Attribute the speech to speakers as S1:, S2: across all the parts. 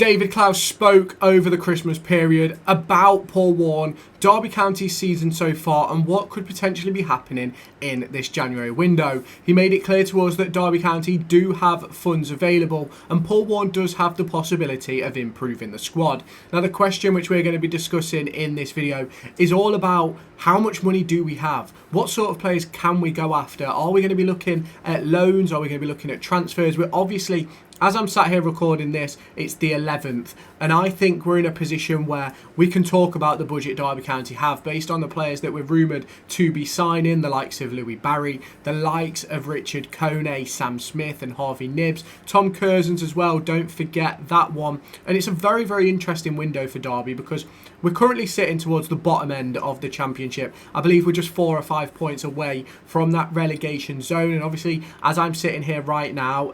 S1: David Clowes spoke over the Christmas period about Paul Warne, Derby County's season so far and what could potentially be happening in this January window. He made it clear to us that Derby County do have funds available and Paul Warne does have the possibility of improving the squad. Now the question which we're going to be discussing in this video is all about how much money do we have? What sort of players can we go after? Are we going to be looking at loans? Are we going to be looking at transfers? We're obviously, as I'm sat here recording this, it's the 11th, and I think we're in a position where we can talk about the budget Derby County have based on the players that we're rumoured to be signing, the likes of Louis Barry, the likes of Richard Kone, Sam Smith and Harvey Nibbs, Tom Curzons as well, don't forget that one. And it's a very, very interesting window for Derby because we're currently sitting towards the bottom end of the Championship. I believe we're just 4 or 5 points away from that relegation zone, and obviously as I'm sitting here right now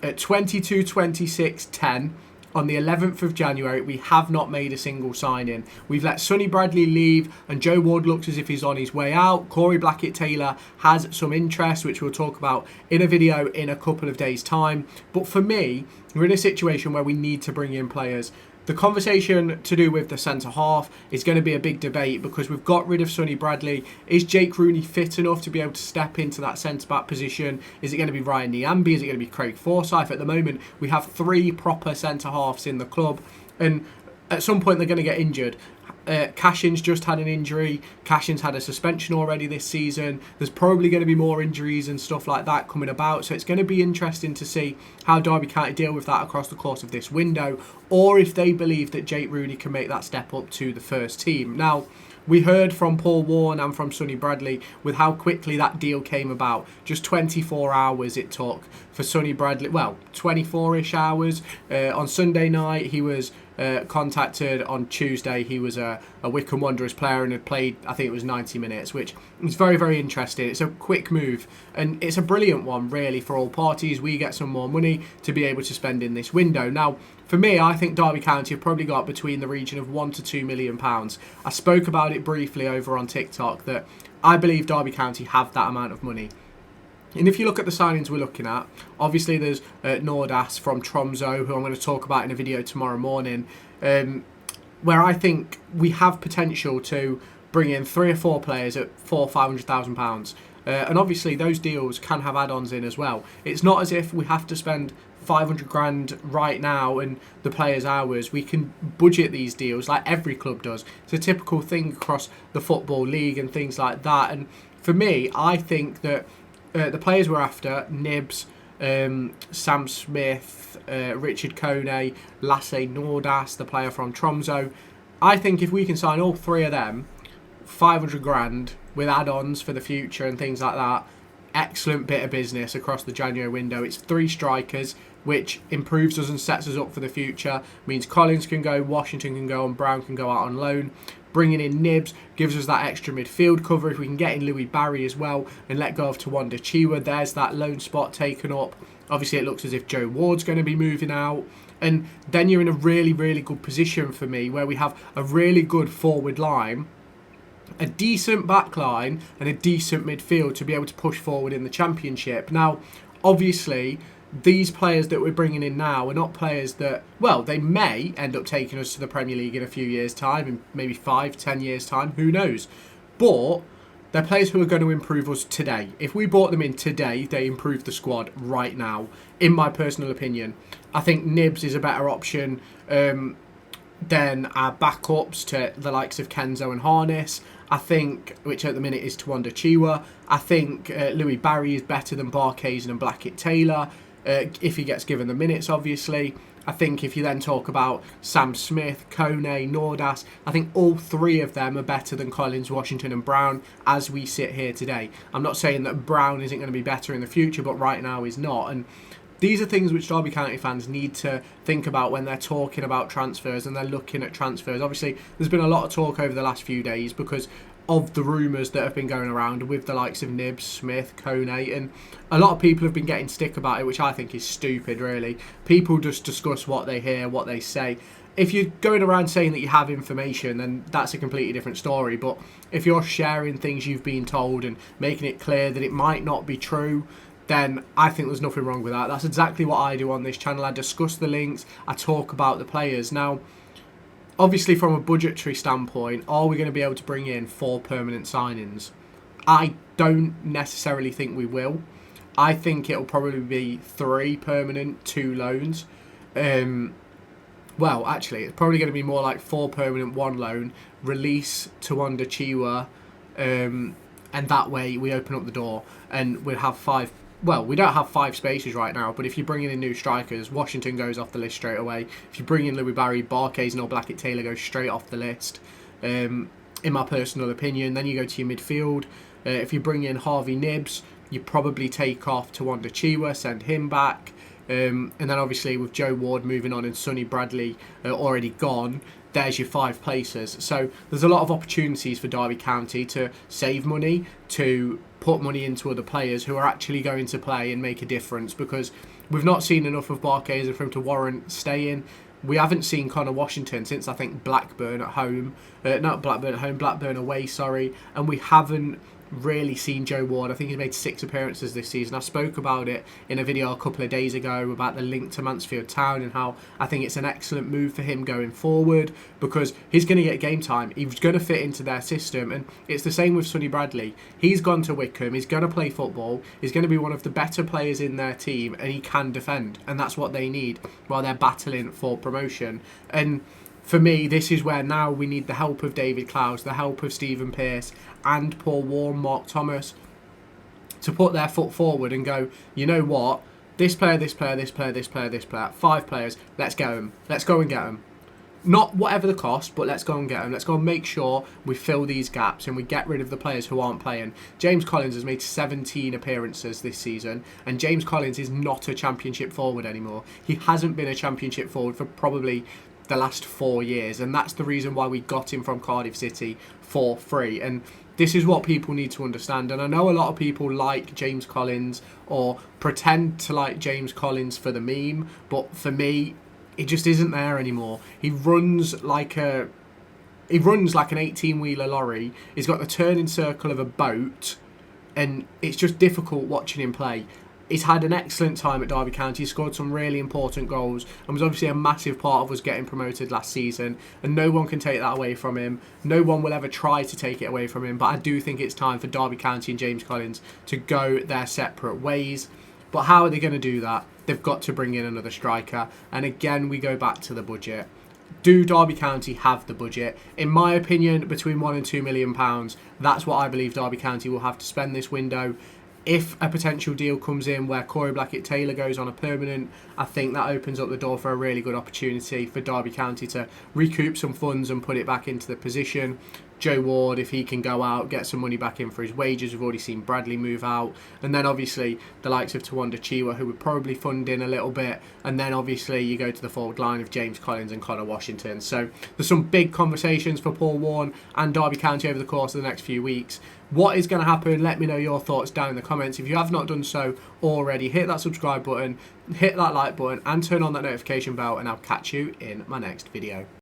S1: at 22, 26, 10 on the 11th of January, we have not made a single sign-in. We've let Sonny Bradley leave and Joe Ward looks as if he's on his way out. Corey Blackett-Taylor has some interest, which we'll talk about in a video in a couple of days' time. But for me, we're in a situation where we need to bring in players. The conversation to do with the centre-half is going to be a big debate because we've got rid of Sonny Bradley. Is Jake Rooney fit enough to be able to step into that centre-back position? Is it going to be Ryan Niambi? Is it going to be Craig Forsyth? At the moment, we have 3 proper centre-halves in the club, and at some point they're going to get injured. Cashin's just had an injury. Cashin's had a suspension already this season. There's probably going to be more injuries and stuff like that coming about. So it's going to be interesting to see how Derby County deal with that across the course of this window, or if they believe that Jake Rooney can make that step up to the first team. Now, we heard from Paul Warne and from Sonny Bradley with how quickly that deal came about. Just 24 hours it took for Sonny Bradley. Well, 24-ish hours. On Sunday night, he was contacted. On Tuesday, he was a Wycombe Wanderers player and had played, I think it was 90 minutes, which was very, very interesting. It's a quick move and it's a brilliant one, really, for all parties. We get some more money to be able to spend in this window. Now, for me, I think Derby County have probably got between the region of £1 to £2 million. I spoke about it briefly over on TikTok that I believe Derby County have that amount of money. And if you look at the signings we're looking at, obviously there's Nordas from Tromsø, who I'm going to talk about in a video tomorrow morning, where I think we have potential to bring in 3 or 4 players at £400,000-500,000. And obviously those deals can have add-ons in as well. It's not as if we have to spend 500 grand right now and the players ours. We can budget these deals like every club does. It's a typical thing across the Football League and things like that. And for me, I think that the players we're after, Nibbs, Sam Smith, Richard Kone, Lasse Nordas, the player from Tromsø, I think if we can sign all 3 of them, 500 grand with add-ons for the future and things like that, excellent bit of business across the January window. It's 3 strikers, which improves us and sets us up for the future. Means Collins can go, Washington can go, and Brown can go out on loan. Bringing in Nibbs gives us that extra midfield cover. If we can get in Louis Barry as well and let go of Tawanda Chiwa, there's that loan spot taken up. Obviously, it looks as if Joe Ward's going to be moving out. And then you're in a really, really good position for me where we have a really good forward line, a decent back line and a decent midfield to be able to push forward in the Championship. Now, obviously, these players that we're bringing in now are not players that, well, they may end up taking us to the Premier League in a few years' time, in maybe 5-10 years' time, who knows. But they're players who are going to improve us today. If we brought them in today, they improve the squad right now, in my personal opinion. I think Nibbs is a better option than our backups to the likes of Kenzo and Harness. I think, which at the minute is Tawanda Chiwa. I think Louis Barry is better than Barkhazen and Blackett-Taylor, if he gets given the minutes, obviously. I think if you then talk about Sam Smith, Kone, Nordas, I think all 3 of them are better than Collins, Washington and Brown as we sit here today. I'm not saying that Brown isn't going to be better in the future, but right now he's not. And these are things which Derby County fans need to think about when they're talking about transfers and they're looking at transfers. Obviously, there's been a lot of talk over the last few days because of the rumours that have been going around with the likes of Nibbs, Smith, Kone, and a lot of people have been getting stick about it, which I think is stupid, really. People just discuss what they hear, what they say. If you're going around saying that you have information, then that's a completely different story. But if you're sharing things you've been told and making it clear that it might not be true, then I think there's nothing wrong with that. That's exactly what I do on this channel. I discuss the links, I talk about the players. Now, obviously from a budgetary standpoint, are we going to be able to bring in 4 permanent signings? I don't necessarily think we will. I think it'll probably be 3 permanent, 2 loans. Well, actually, it's probably going to be more like 4 permanent, 1 loan, release Tawanda Chiwa, and that way we open up the door and we'll have 5. Well, we don't have 5 spaces right now, but if you bring in new strikers, Washington goes off the list straight away. If you bring in Louis Barry, Barkes and Blackett-Taylor goes straight off the list, in my personal opinion. Then you go to your midfield. If you bring in Harvey Nibbs, you probably take off Tawanda Chiwa, send him back. And then obviously with Joe Ward moving on and Sonny Bradley already gone, there's your 5 places. So there's a lot of opportunities for Derby County to save money, to put money into other players who are actually going to play and make a difference, because we've not seen enough of Barkes for him to warrant staying. We haven't seen Connor Washington since, I think, Blackburn at home. Not Blackburn at home, Blackburn away, sorry. And we haven't really seen Joe Ward. I think he's made 6 appearances this season. I spoke about it in a video a couple of days ago about the link to Mansfield Town and how I think it's an excellent move for him going forward, because he's going to get game time. He's going to fit into their system, and it's the same with Sonny Bradley. He's gone to Wickham. He's going to play football. He's going to be one of the better players in their team, and he can defend, and that's what they need while they're battling for promotion. And for me, this is where now we need the help of David Clowes, the help of Stephen Pearce and Paul Warne, Mark Thomas, to put their foot forward and go, you know what, this player, this player, this player, this player, this player, 5 players, let's get them. Let's go and get them. Not whatever the cost, but let's go and get them. Let's go and make sure we fill these gaps and we get rid of the players who aren't playing. James Collins has made 17 appearances this season, and James Collins is not a championship forward anymore. He hasn't been a championship forward for probably the last 4 years, and that's the reason why we got him from Cardiff City for free. And this is what people need to understand. And I know a lot of people like James Collins or pretend to like James Collins for the meme, but for me, he just isn't there anymore. He runs like an 18-wheeler lorry. He's got the turning circle of a boat, and it's just difficult watching him play. He's had an excellent time at Derby County. He scored some really important goals and was obviously a massive part of us getting promoted last season. And no one can take that away from him. No one will ever try to take it away from him. But I do think it's time for Derby County and James Collins to go their separate ways. But how are they going to do that? They've got to bring in another striker. And again, we go back to the budget. Do Derby County have the budget? In my opinion, between £1 and £2 million, that's what I believe Derby County will have to spend this window. If a potential deal comes in where Corey Blackett-Taylor goes on a permanent, I think that opens up the door for a really good opportunity for Derby County to recoup some funds and put it back into the position. Joe Ward, if he can go out, get some money back in for his wages. We've already seen Bradley move out. And then obviously the likes of Tawanda Chiwa, who would probably fund in a little bit. And then obviously you go to the forward line of James Collins and Connor Washington. So there's some big conversations for Paul Warne and Derby County over the course of the next few weeks. What is going to happen? Let me know your thoughts down in the comments. If you have not done so already, hit that subscribe button, hit that like button, and turn on that notification bell, and I'll catch you in my next video.